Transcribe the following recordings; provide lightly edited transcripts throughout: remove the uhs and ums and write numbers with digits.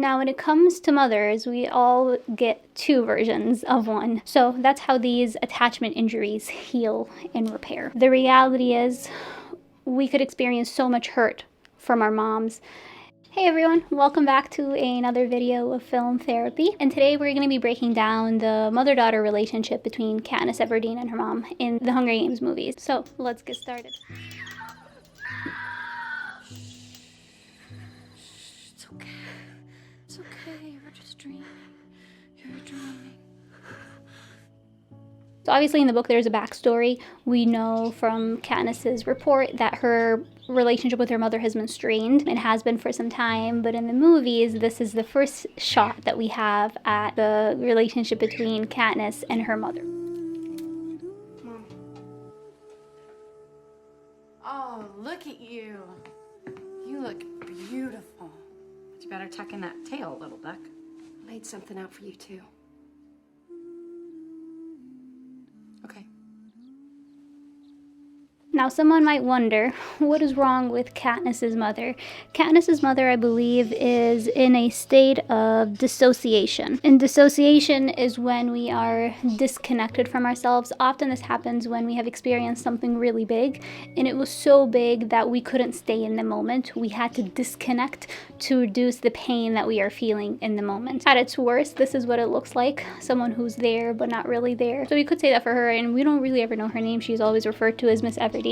Now, when it comes to mothers, we all get two versions of one. So that's how these attachment injuries heal and repair. The reality is we could experience so much hurt from our moms. Hey everyone, welcome back to another video of film therapy. And today we're going to be breaking down the mother-daughter relationship between Katniss Everdeen and her mom in the Hunger Games movies. So let's get started. It's okay, you're just dreaming. You're dreaming. So obviously in the book there's a backstory. We know from Katniss's report that her relationship with her mother has been strained. It has been for some time, but in the movies this is the first shot that we have at the relationship between Katniss and her mother. Mom. Oh, look at you. You look beautiful. But you better tuck in that tail, little duck. I laid something out for you too. Okay. Now, someone might wonder, what is wrong with Katniss's mother? Katniss's mother, I believe, is in a state of dissociation. And dissociation is when we are disconnected from ourselves. Often this happens when we have experienced something really big, and it was so big that we couldn't stay in the moment. We had to disconnect to reduce the pain that we are feeling in the moment. At its worst, this is what it looks like. Someone who's there, but not really there. So we could say that for her, and we don't really ever know her name. She's always referred to as Miss Everdeen,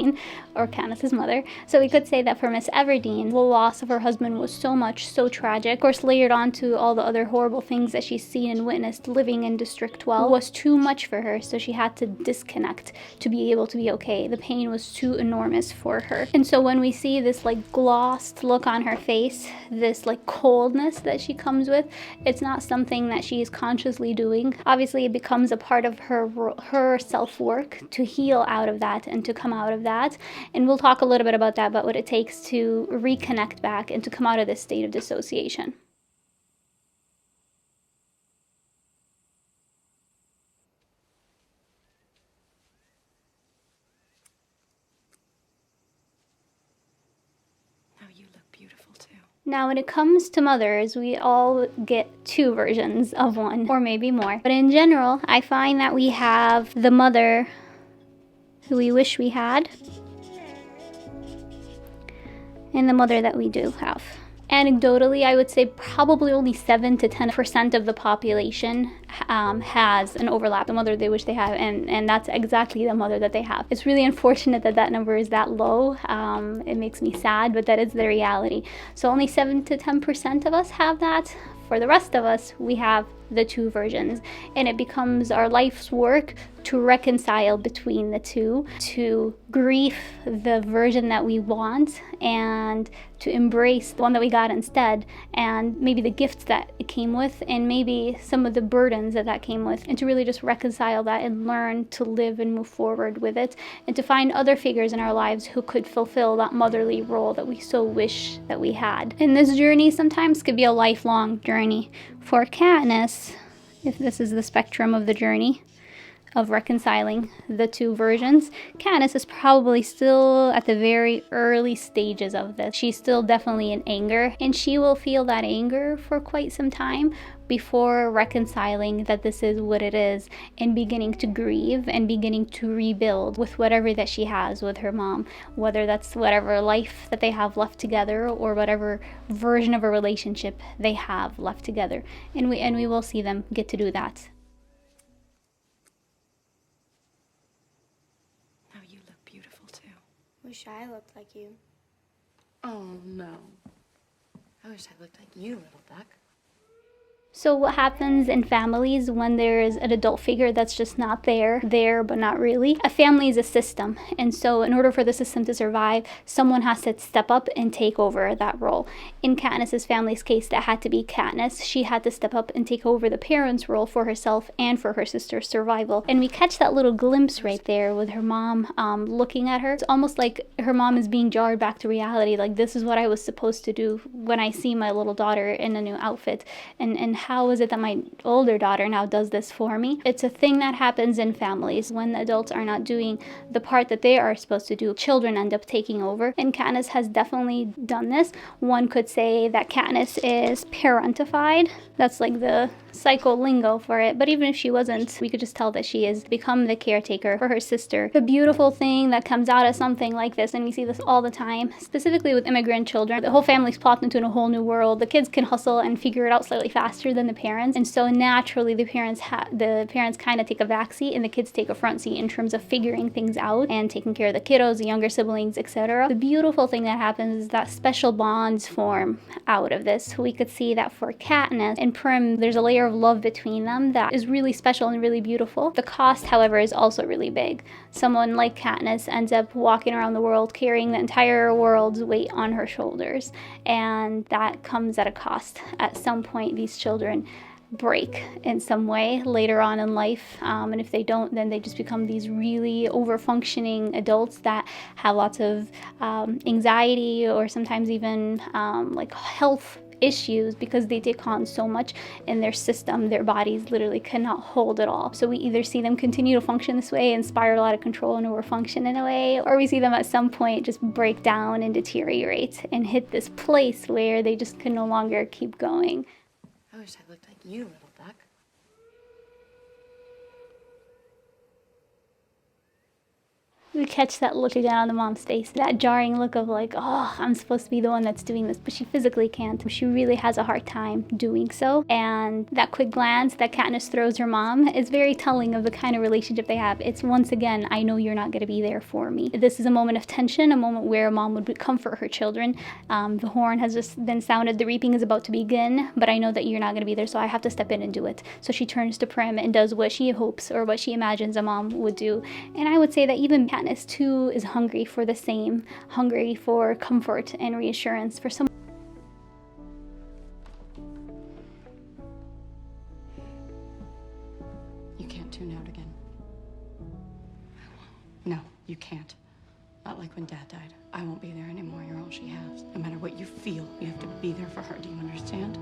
or Katniss's mother. So we could say that for Miss Everdeen, the loss of her husband was so much, so tragic. Of course, layered onto all the other horrible things that she's seen and witnessed living in District 12 was too much for her, so she had to disconnect to be able to be okay. The pain was too enormous for her. And so when we see this like glossed look on her face, this like coldness that she comes with, it's not something that she is consciously doing. Obviously, it becomes a part of her self-work to heal out of that and to come out of that. And we'll talk a little bit about that, about what it takes to reconnect back and to come out of this state of dissociation. Now you look beautiful too. Now, when it comes to mothers, we all get two versions of one, or maybe more. But in general, I find that we have the mother who we wish we had, and the mother that we do have. Anecdotally, I would say probably only 7 to 10% of the population has an overlap, the mother they wish they have, and that's exactly the mother that they have. It's really unfortunate that that number is that low. It makes me sad, but that is the reality. So only 7 to 10% of us have that. For the rest of us, we have the two versions, and it becomes our life's work to reconcile between the two, to grieve the version that we want and to embrace the one that we got instead, and maybe the gifts that it came with, and maybe some of the burdens that that came with, and to really just reconcile that and learn to live and move forward with it, and to find other figures in our lives who could fulfill that motherly role that we so wish that we had. And this journey sometimes could be a lifelong journey. For Katniss, if this is the spectrum of the journey of reconciling the two versions, Katniss is probably still at the very early stages of this. She's still definitely in anger, and she will feel that anger for quite some time before reconciling that this is what it is, and beginning to grieve and beginning to rebuild with whatever that she has with her mom, whether that's whatever life that they have left together or whatever version of a relationship they have left together. And we will see them get to do that. Now you look beautiful too. Wish I looked like you. Oh no. I wish I looked like you, little duck. So what happens in families when there's an adult figure that's just not there but not really? A family is a system, and so in order for the system to survive, someone has to step up and take over that role. In Katniss's family's case, that had to be Katniss. She had to step up and take over the parents' role for herself and for her sister's survival. And we catch that little glimpse right there with her mom looking at her. It's almost like her mom is being jarred back to reality, like this is what I was supposed to do when I see my little daughter in a new outfit, and how is it that my older daughter now does this for me? It's a thing that happens in families when the adults are not doing the part that they are supposed to do. Children end up taking over, and Katniss has definitely done this. One could say that Katniss is parentified. That's like the psycho lingo for it, but even if she wasn't, we could just tell that she has become the caretaker for her sister. The beautiful thing that comes out of something like this, and we see this all the time, specifically with immigrant children, the whole family's plopped into a whole new world. The kids can hustle and figure it out slightly faster than the parents, and so naturally the parents kind of take a backseat and the kids take a front seat in terms of figuring things out and taking care of the kiddos, the younger siblings, etc. The beautiful thing that happens is that special bonds form out of this. We could see that for Katniss and Prim, there's a layer of love between them that is really special and really beautiful. The cost, however, is also really big. Someone like Katniss ends up walking around the world carrying the entire world's weight on her shoulders, and that comes at a cost. At some point, these children break in some way later on in life, and if they don't, then they just become these really over-functioning adults that have lots of anxiety or sometimes even like health issues because they take on so much in their system. Their bodies literally cannot hold it all. So we either see them continue to function this way and spiral out of control and overfunction in a way, or we see them at some point just break down and deteriorate and hit this place where they just can no longer keep going. I wish I looked like you, little duck. We catch that look again on the mom's face, that jarring look of like, oh, I'm supposed to be the one that's doing this, but she physically can't. She really has a hard time doing so. And that quick glance that Katniss throws her mom is very telling of the kind of relationship they have. It's once again, I know you're not going to be there for me. This is a moment of tension, a moment where a mom would comfort her children. The horn has just been sounded, the reaping is about to begin, but I know that you're not going to be there, so I have to step in and do it. So she turns to Prim and does what she hopes or what she imagines a mom would do. And I would say that even Katniss too is hungry for the same, hungry for comfort and reassurance for someone. You can't tune out again. No, you can't. Not like when Dad died. I won't be there anymore. You're all she has. No matter what you feel, you have to be there for her. Do you understand?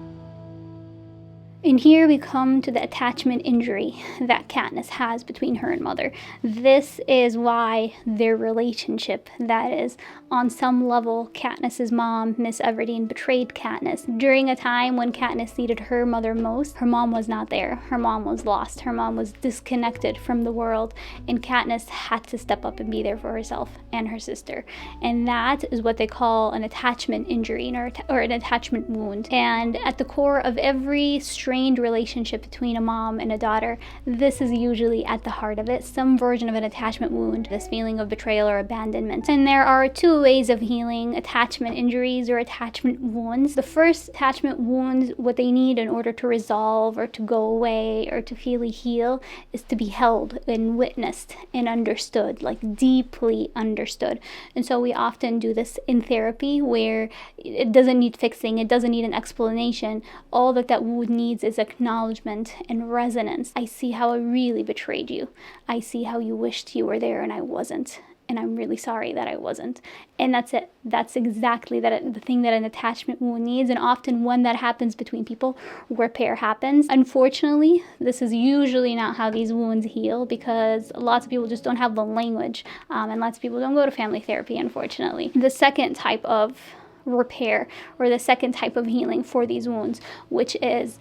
And here we come to the attachment injury that Katniss has between her and Mother. This is why their relationship, that is, on some level, Katniss's mom, Miss Everdeen, betrayed Katniss. During a time when Katniss needed her mother most, her mom was not there. Her mom was lost. Her mom was disconnected from the world, and Katniss had to step up and be there for herself and her sister. And that is what they call an attachment injury or an attachment wound. And at the core of every strained relationship between a mom and a daughter, this is usually at the heart of it, some version of an attachment wound, this feeling of betrayal or abandonment. And there are two ways of healing attachment injuries or attachment wounds. The first attachment wounds, what they need in order to resolve or to go away or to fully heal, is to be held and witnessed and understood, like deeply understood. And so we often do this in therapy where it doesn't need fixing, it doesn't need an explanation. All that wound needs is acknowledgement and resonance. I see how I really betrayed you. I see how you wished you were there and I wasn't. And I'm really sorry that I wasn't. And that's it. That's exactly the thing that an attachment wound needs. And often when that happens between people, repair happens. Unfortunately, this is usually not how these wounds heal because lots of people just don't have the language. And lots of people don't go to family therapy, unfortunately. The second type of repair or the second type of healing for these wounds, which is,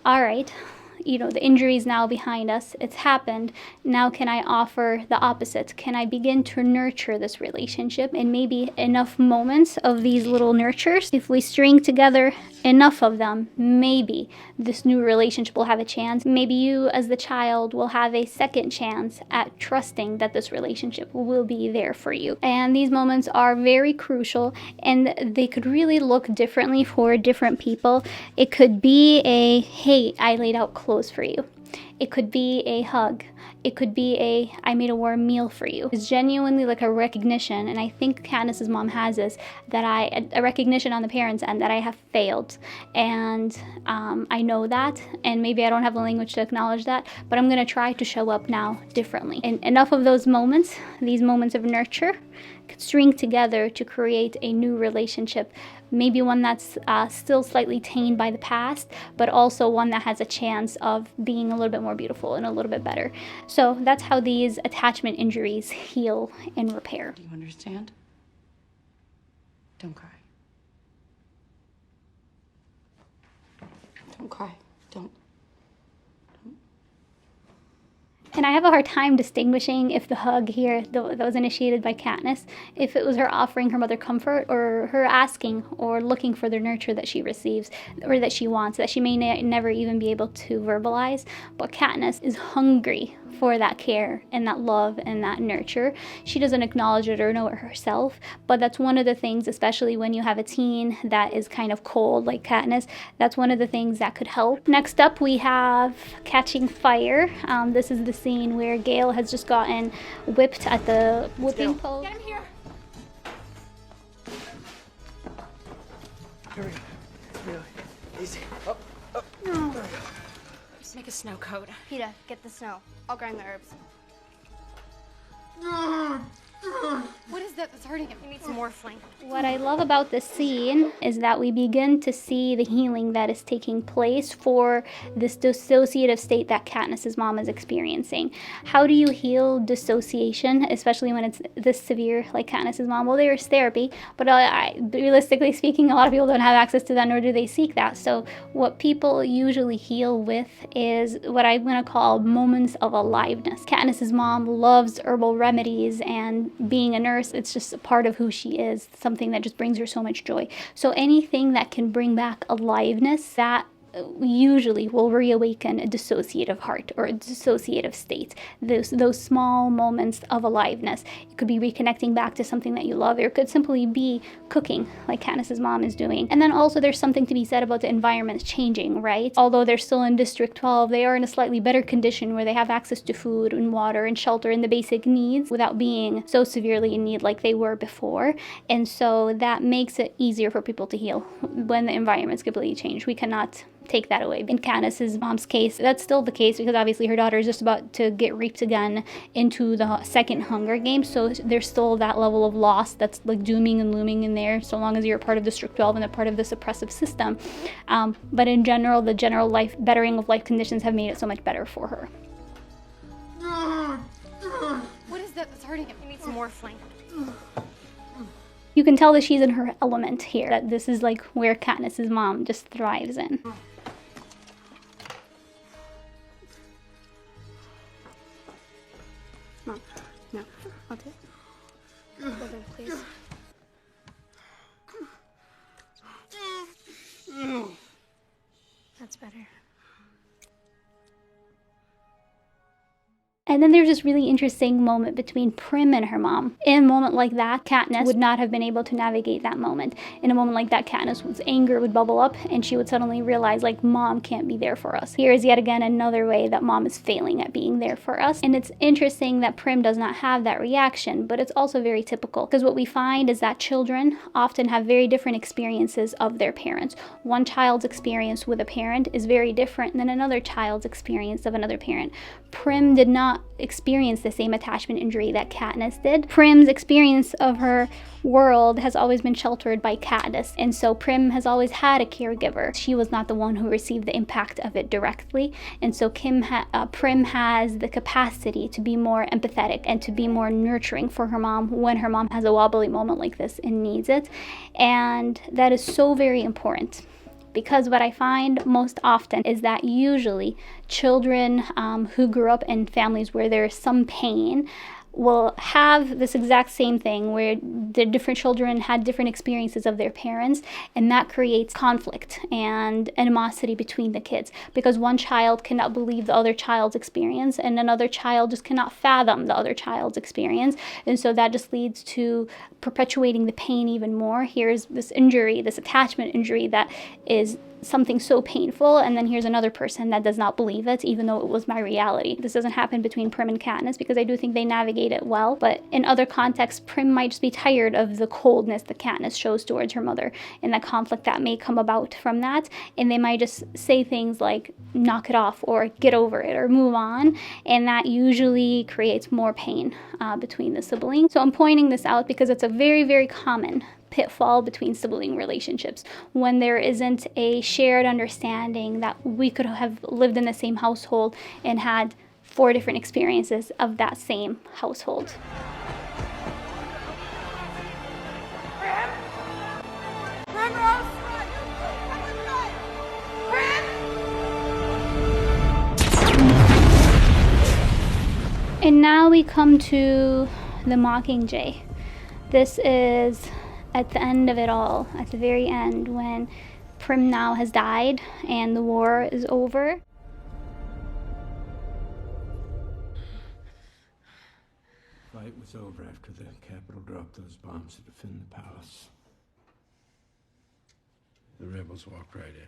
all right, the injury is now behind us. It's happened. Now can I offer the opposite? Can I begin to nurture this relationship? And maybe enough moments of these little nurtures, if we string together enough of them, maybe this new relationship will have a chance. Maybe you as the child will have a second chance at trusting that this relationship will be there for you. And these moments are very crucial, and they could really look differently for different people. It could be a, hey, I laid out clothes for you. It could be a hug. It could be I made a warm meal for you. It's genuinely like a recognition, and I think Katniss's mom has this, that a recognition on the parents' end that I have failed. And I know that, and maybe I don't have the language to acknowledge that, but I'm going to try to show up now differently. And enough of those moments, these moments of nurture, could string together to create a new relationship maybe one that's still slightly tainted by the past, but also one that has a chance of being a little bit more beautiful and a little bit better. So that's how these attachment injuries heal and repair. Do you understand? Don't cry. Don't cry. Don't. And I have a hard time distinguishing if the hug here that was initiated by Katniss, if it was her offering her mother comfort or her asking or looking for the nurture that she receives or that she wants, that she may never even be able to verbalize. But Katniss is hungry for that care and that love and that nurture. She doesn't acknowledge it or know it herself, but that's one of the things, especially when you have a teen that is kind of cold like Katniss, that's one of the things that could help. Next up, we have Catching Fire. This is the scene where Gale has just gotten whipped at the whipping post. Get him here. Here we go. Really easy. Up, up. No. Just make a snow coat. Peeta, get the snow. I'll grind the herbs. What is that that's hurting him? He needs some morphling. What I love about this scene is that we begin to see the healing that is taking place for this dissociative state that Katniss's mom is experiencing. How do you heal dissociation, especially when it's this severe like Katniss's mom? Well, there's therapy, but realistically speaking, a lot of people don't have access to that, nor do they seek that. So what people usually heal with is what I'm going to call moments of aliveness. Katniss's mom loves herbal remedies and being a nurse, it's just a part of who she is, something that just brings her so much joy. So anything that can bring back aliveness, that usually will reawaken a dissociative heart or a dissociative state. Those small moments of aliveness. It could be reconnecting back to something that you love, or it could simply be cooking like Katniss's mom is doing. And then also there's something to be said about the environment changing, right? Although they're still in District 12, they are in a slightly better condition where they have access to food and water and shelter and the basic needs without being so severely in need like they were before. And so that makes it easier for people to heal when the environment's completely changed. We cannot take that away. In Katniss's mom's case, that's still the case because obviously her daughter is just about to get reaped again into the second Hunger Games, so there's still that level of loss that's like dooming and looming in there, so long as you're a part of District 12 and a part of this oppressive system. But in general, the general bettering of life conditions have made it so much better for her. What is that that's hurting him? He needs some morphling. You can tell that she's in her element here, that this is like where Katniss's mom just thrives in. Mom, no, I'll do it. Hold on, please. That's better. And then there's this really interesting moment between Prim and her mom. In a moment like that, Katniss would not have been able to navigate that moment. In a moment like that, Katniss's anger would bubble up and she would suddenly realize, like, mom can't be there for us. Here is yet again another way that mom is failing at being there for us. And it's interesting that Prim does not have that reaction, but it's also very typical because what we find is that children often have very different experiences of their parents. One child's experience with a parent is very different than another child's experience of another parent. Prim did not experience the same attachment injury that Katniss did. Prim's experience of her world has always been sheltered by Katniss, and so Prim has always had a caregiver. She was not the one who received the impact of it directly, and so Prim has the capacity to be more empathetic and to be more nurturing for her mom when her mom has a wobbly moment like this and needs it, and that is so very important. Because what I find most often is that usually children who grew up in families where there is some pain will have this exact same thing where the different children had different experiences of their parents, and that creates conflict and animosity between the kids because one child cannot believe the other child's experience and another child just cannot fathom the other child's experience, and so that just leads to perpetuating the pain even more. Here's this injury, this attachment injury that is something so painful, and then here's another person that does not believe it, even though it was my reality. This doesn't happen between Prim and Katniss because I do think they navigate it well, but in other contexts, Prim might just be tired of the coldness that Katniss shows towards her mother and the conflict that may come about from that, and they might just say things like, knock it off, or get over it, or move on, and that usually creates more pain between the siblings. So I'm pointing this out because it's a very, very common pitfall between sibling relationships, when there isn't a shared understanding that we could have lived in the same household and had 4 different experiences of that same household. And now we come to the Mockingjay. This is at the end of it all, at the very end, when Prim now has died and the war is over. The fight was over after the Capitol dropped those bombs to defend the palace. The rebels walked right in.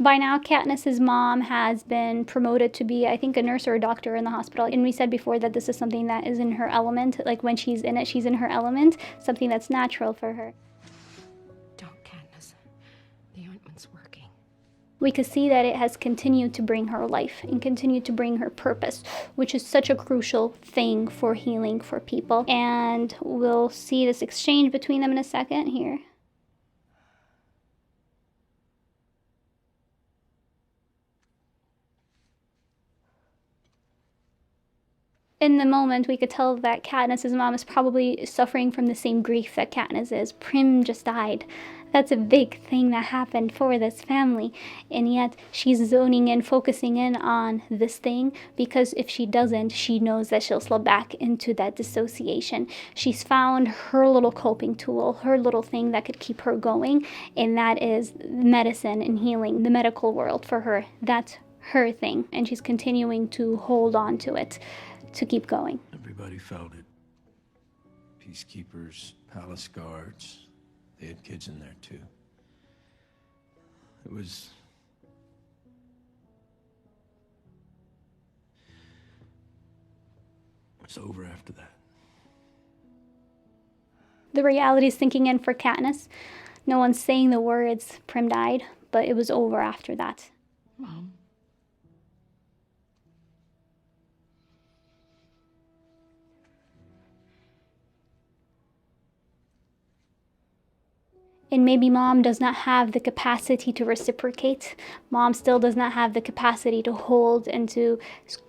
By now, Katniss's mom has been promoted to be, I think, a nurse or a doctor in the hospital. And we said before that this is something that is in her element. Like when she's in it, she's in her element, something that's natural for her. Don't, Katniss. The ointment's working. We could see that it has continued to bring her life and continued to bring her purpose, which is such a crucial thing for healing for people. And we'll see this exchange between them in a second here. In the moment, we could tell that Katniss's mom is probably suffering from the same grief that Katniss is. Prim just died. That's a big thing that happened for this family. And yet, she's zoning in, focusing in on this thing, because if she doesn't, she knows that she'll slip back into that dissociation. She's found her little coping tool, her little thing that could keep her going, and that is medicine and healing, the medical world for her. That's her thing, and she's continuing to hold on to it, to keep going. Everybody felt it. Peacekeepers, palace guards, they had kids in there too. It was over after that. The reality is sinking in for Katniss. No one's saying the words, Prim died, but it was over after that. Mom. And maybe mom does not have the capacity to reciprocate. Mom still does not have the capacity to hold and to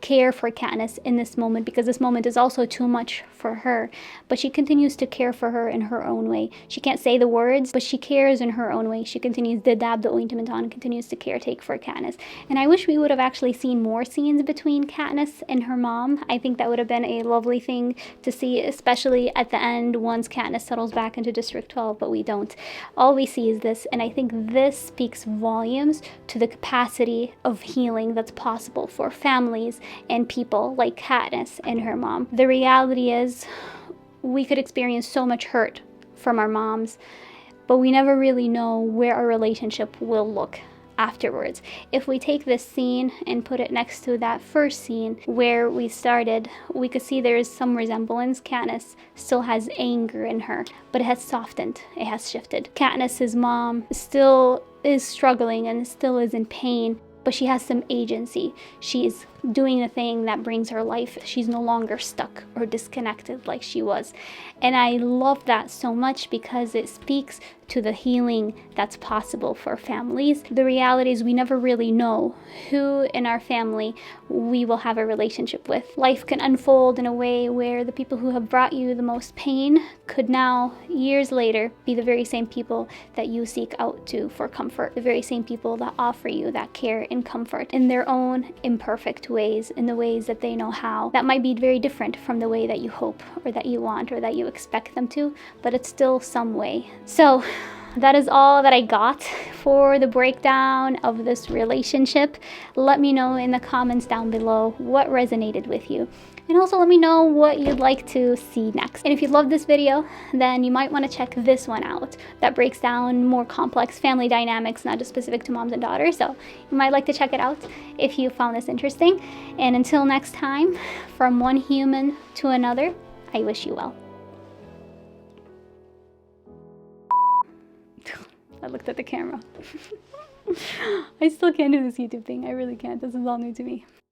care for Katniss in this moment, because this moment is also too much for her. But she continues to care for her in her own way. She can't say the words, but she cares in her own way. She continues to dab the ointment on and continues to caretake for Katniss. And I wish we would have actually seen more scenes between Katniss and her mom. I think that would have been a lovely thing to see, especially at the end once Katniss settles back into District 12, but we don't. All we see is this, and I think this speaks volumes to the capacity of healing that's possible for families and people like Katniss and her mom. The reality is, we could experience so much hurt from our moms, but we never really know where our relationship will look afterwards. If we take this scene and put it next to that first scene where we started, we could see there is some resemblance. Katniss still has anger in her, but it has softened, it has shifted. Katniss's mom still is struggling and still is in pain, but she has some agency. She is doing the thing that brings her life. She's no longer stuck or disconnected like she was. And I love that so much because it speaks to the healing that's possible for families. The reality is we never really know who in our family we will have a relationship with. Life can unfold in a way where the people who have brought you the most pain could now, years later, be the very same people that you seek out to for comfort, the very same people that offer you that care and comfort in their own imperfect ways, in the ways that they know how. That might be very different from the way that you hope or that you want or that you expect them to, but it's still some way. So that is all that I got for the breakdown of this relationship. Let me know in the comments down below what resonated with you. And also let me know what you'd like to see next. And if you love this video, then you might want to check this one out. That breaks down more complex family dynamics, not just specific to moms and daughters. So you might like to check it out if you found this interesting. And until next time, from one human to another, I wish you well. I looked at the camera. I still can't do this YouTube thing. I really can't. This is all new to me.